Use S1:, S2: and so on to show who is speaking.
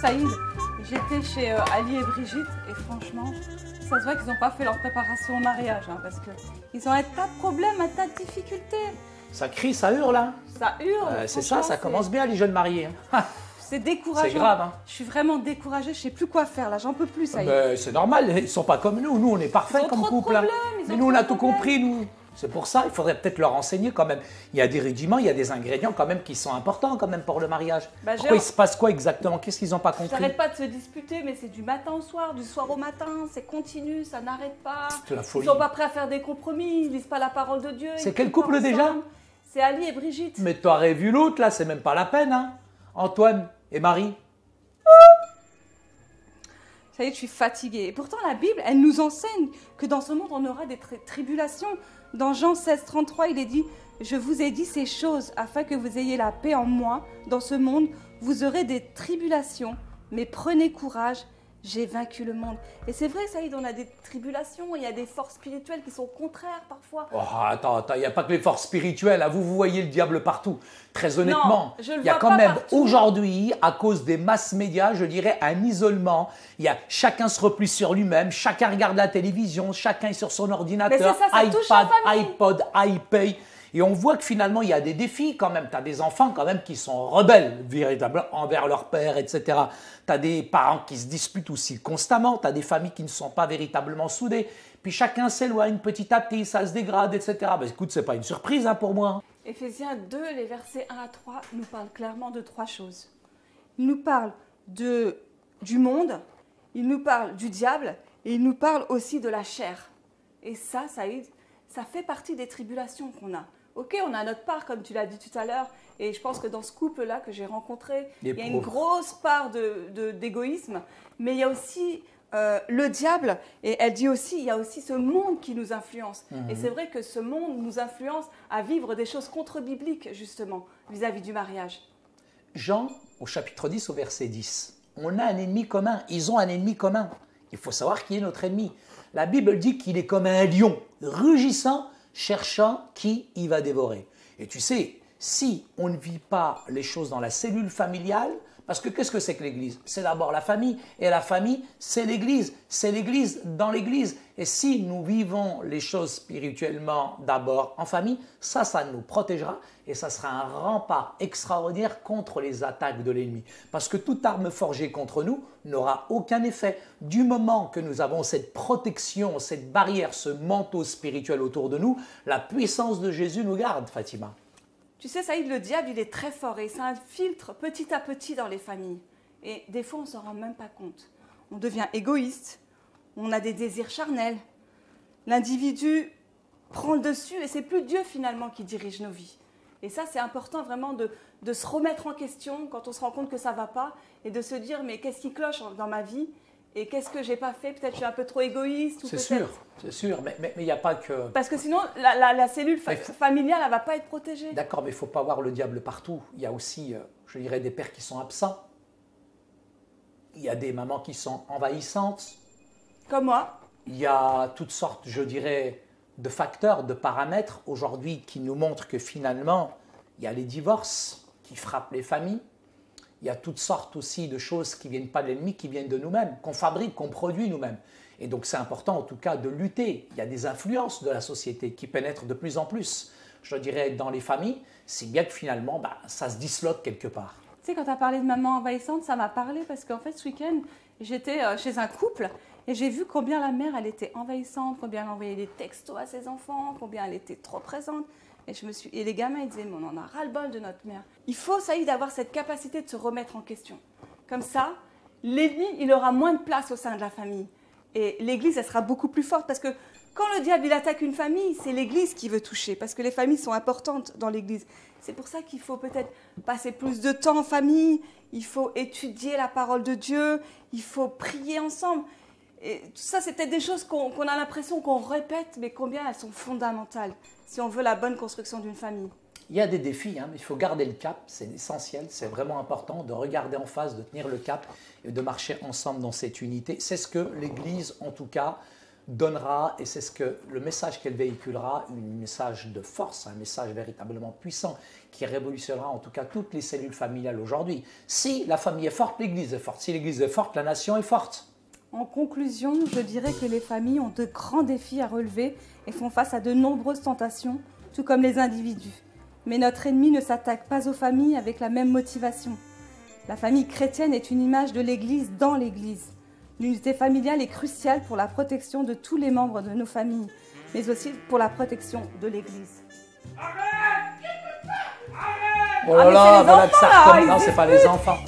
S1: Saïd, j'étais chez Ali et Brigitte et franchement, ça se voit qu'ils n'ont pas fait leur préparation au mariage hein, parce qu'ils ont un tas de problèmes, un tas de difficultés.
S2: Ça crie, ça hurle, hein.
S1: Ça hurle.
S2: C'est ça commence bien les jeunes mariés. Hein.
S1: C'est décourageant.
S2: C'est grave. Hein.
S1: Je suis vraiment découragée, je ne sais plus quoi faire là, j'en peux plus, Saïd.
S2: C'est normal, ils ne sont pas comme nous on est parfaits comme couple. Hein. Mais nous on a tout compris, nous. C'est pour ça, il faudrait peut-être leur enseigner quand même. Il y a des rudiments, il y a des ingrédients quand même qui sont importants quand même pour le mariage. Pourquoi il se passe quoi exactement? Qu'est-ce qu'ils n'ont pas compris?
S1: Ça n'arrête pas de se disputer, mais c'est du matin au soir, du soir au matin, c'est continu, ça n'arrête pas.
S2: C'est la folie.
S1: Ils ne sont pas prêts à faire des compromis, ils ne lisent pas la parole de Dieu.
S2: C'est quel couple déjà?
S1: C'est Ali et Brigitte.
S2: Mais tu aurais vu l'autre là, c'est même pas la peine. Hein. Antoine et Marie.
S1: Ça y est, je suis fatiguée. Et pourtant, la Bible, elle nous enseigne que dans ce monde, on aura des tribulations. Dans Jean 16, 33, il est dit « Je vous ai dit ces choses afin que vous ayez la paix en moi. Dans ce monde, vous aurez des tribulations, mais prenez courage, j'ai vaincu le monde. » Et c'est vrai, Saïd, on a des tribulations, il y a des forces spirituelles qui sont contraires parfois.
S2: Oh, attends, il n'y a pas que les forces spirituelles. Hein. Vous voyez le diable partout. Très honnêtement, il y a quand même aujourd'hui, à cause des masses médias, je dirais, un isolement. Chacun se replie sur lui-même, chacun regarde la télévision, chacun est sur son ordinateur, iPad, iPod, iPay. Et on voit que finalement, il y a des défis quand même. Tu as des enfants quand même qui sont rebelles, véritablement, envers leur père, etc. Tu as des parents qui se disputent aussi constamment. Tu as des familles qui ne sont pas véritablement soudées. Puis chacun s'éloigne petit à petit, ça se dégrade, etc. Ben, écoute, ce n'est pas une surprise hein, pour moi.
S1: Éphésiens 2, les versets 1 à 3, nous parlent clairement de trois choses. Il nous parle du monde, il nous parle du diable et il nous parle aussi de la chair. Et ça fait partie des tribulations qu'on a. Ok, on a notre part, comme tu l'as dit tout à l'heure, et je pense que dans ce couple-là que j'ai rencontré, il y a une grosse part d'égoïsme, mais il y a aussi le diable, et elle dit aussi, il y a aussi ce monde qui nous influence. Et c'est vrai que ce monde nous influence à vivre des choses contre-bibliques, justement, vis-à-vis du mariage.
S2: Jean, au chapitre 10, au verset 10, on a un ennemi commun, ils ont un ennemi commun. Il faut savoir qui est notre ennemi. La Bible dit qu'il est comme un lion, rugissant, cherchant qui il va dévorer. Et tu sais, si on ne vit pas les choses dans la cellule familiale, parce que qu'est-ce que c'est que l'Église? C'est d'abord la famille, et la famille, c'est l'Église dans l'Église. Et si nous vivons les choses spirituellement d'abord en famille, ça nous protégera, et ça sera un rempart extraordinaire contre les attaques de l'ennemi. Parce que toute arme forgée contre nous n'aura aucun effet. Du moment que nous avons cette protection, cette barrière, ce manteau spirituel autour de nous, la puissance de Jésus nous garde, Fatima.
S1: Tu sais, Saïd, le diable, il est très fort et ça infiltre petit à petit dans les familles. Et des fois, on ne s'en rend même pas compte. On devient égoïste, on a des désirs charnels. L'individu prend le dessus et c'est plus Dieu finalement qui dirige nos vies. Et ça, c'est important vraiment de se remettre en question quand on se rend compte que ça ne va pas et de se dire, mais qu'est-ce qui cloche dans ma vie? Et qu'est-ce que j'ai pas fait? Peut-être que je suis un peu trop égoïste.
S2: C'est sûr, mais il n'y a pas que...
S1: Parce que sinon, la cellule familiale, elle ne va pas être protégée.
S2: D'accord, mais il ne faut pas voir le diable partout. Il y a aussi, je dirais, des pères qui sont absents. Il y a des mamans qui sont envahissantes.
S1: Comme moi.
S2: Il y a toutes sortes, je dirais, de facteurs, de paramètres aujourd'hui qui nous montrent que finalement, il y a les divorces qui frappent les familles. Il y a toutes sortes aussi de choses qui ne viennent pas de l'ennemi, qui viennent de nous-mêmes, qu'on fabrique, qu'on produit nous-mêmes. Et donc c'est important en tout cas de lutter. Il y a des influences de la société qui pénètrent de plus en plus, je dirais, dans les familles, si bien que finalement, ça se disloque quelque part.
S1: Tu sais, quand tu as parlé de maman envahissante, ça m'a parlé parce qu'en fait, ce week-end, j'étais chez un couple et j'ai vu combien la mère, elle était envahissante, combien elle envoyait des textos à ses enfants, combien elle était trop présente. Et les gamins, ils disaient, mais on en a ras-le-bol de notre mère. Il faut, Saïd, avoir cette capacité de se remettre en question. Comme ça, l'ennemi, il aura moins de place au sein de la famille. Et l'Église, elle sera beaucoup plus forte parce que quand le diable, il attaque une famille, c'est l'Église qui veut toucher parce que les familles sont importantes dans l'Église. C'est pour ça qu'il faut peut-être passer plus de temps en famille, il faut étudier la parole de Dieu, il faut prier ensemble. Et tout ça, c'est peut-être des choses qu'on a l'impression qu'on répète, mais combien elles sont fondamentales si on veut la bonne construction d'une famille.
S2: Il y a des défis, mais il faut garder le cap, c'est essentiel, c'est vraiment important de regarder en face, de tenir le cap et de marcher ensemble dans cette unité. C'est ce que l'Église, en tout cas, donnera, et c'est ce que le message qu'elle véhiculera, un message de force, un message véritablement puissant qui révolutionnera en tout cas toutes les cellules familiales aujourd'hui. Si la famille est forte, l'Église est forte. Si l'Église est forte, la nation est forte.
S1: En conclusion, je dirais que les familles ont de grands défis à relever et font face à de nombreuses tentations, tout comme les individus. Mais notre ennemi ne s'attaque pas aux familles avec la même motivation. La famille chrétienne est une image de l'Église dans l'Église. L'unité familiale est cruciale pour la protection de tous les membres de nos familles, mais aussi pour la protection de l'Église.
S2: Oh là là, voilà que ça recommence. Non, c'est pas les enfants.